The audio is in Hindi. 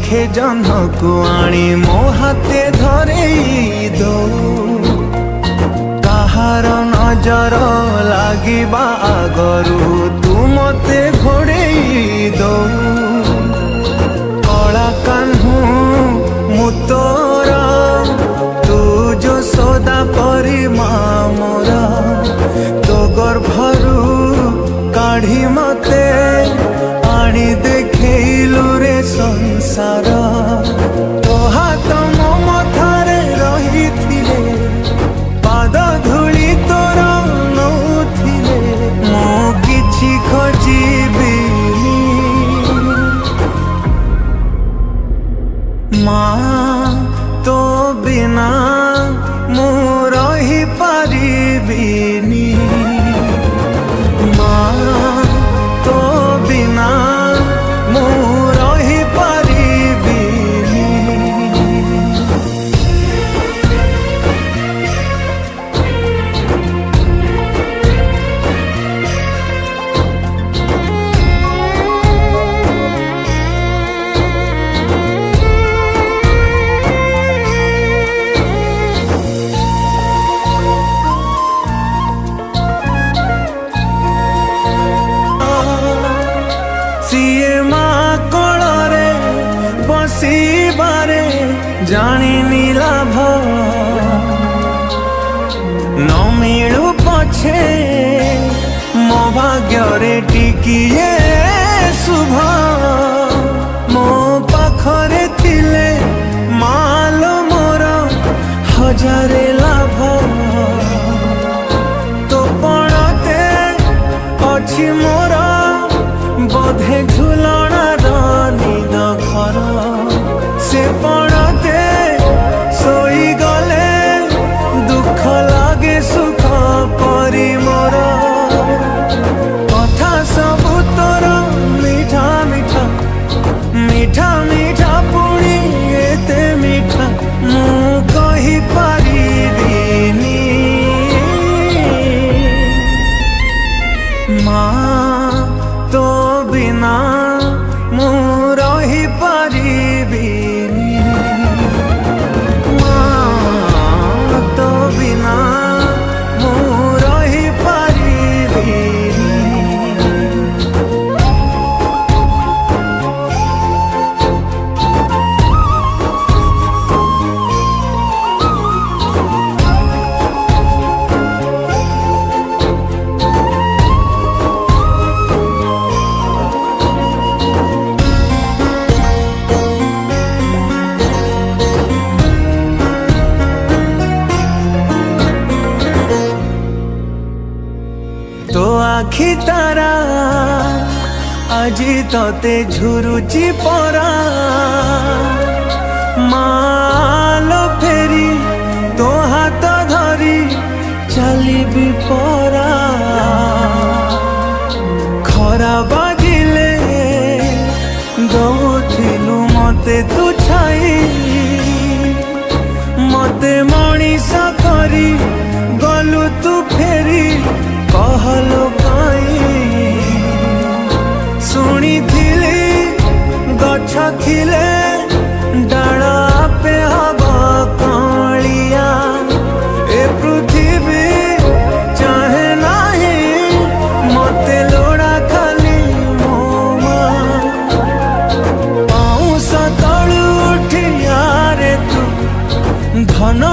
लक्षे जन को आनी मो हाथे धरे दो कहार नजर लागिबा आगरू तू मते घोड़े दो कला कान्हू मु तोर तू जो सदा परी मोरा तो गर्भरू काढ़ी मते आनी देखलु रे संसार तो हाथ मो मथारे रही थिले पाद धूली तोर नौथिले मो किछि खोजिबी माँ तो बिना मु रही पारिबिनी माँ तो बिना मु रही पारिबिनी। सीए माँ कोड़े बसिबारे जानी लाभ न मिलू पछे मो भाग्य टिकिए शुभ मो पाखरे थिले मालो मोर हजारे लाभ तो पड़ते अच्छी मोर बोधे झुलणार निद घर से पड़ते सोई गले दुख लागे सुख परी मोर कथा सबु तोर मीठा मीठा मीठा मीठा पुणी एते मीठा मु कहि पारिबिनी माँ तो बिना मु रही पारिबिनी माँ तो बिना मु रही पारिबिनी। तो आखि तारा आजी तोते झुरुची परा मालो फेरी तो हाथ धरी चलीबी परा खरा बाजिले दौथिलु मते तू छाई मते मणिष करी गलु तू फेरी कहलो काई शुणी गछ थिले डाल पे हवा कालिया ए पृथ्वी चाहे नहीं मते लोड़ा खाली मोमा पाऊँ सतलु उठिया रे तू धन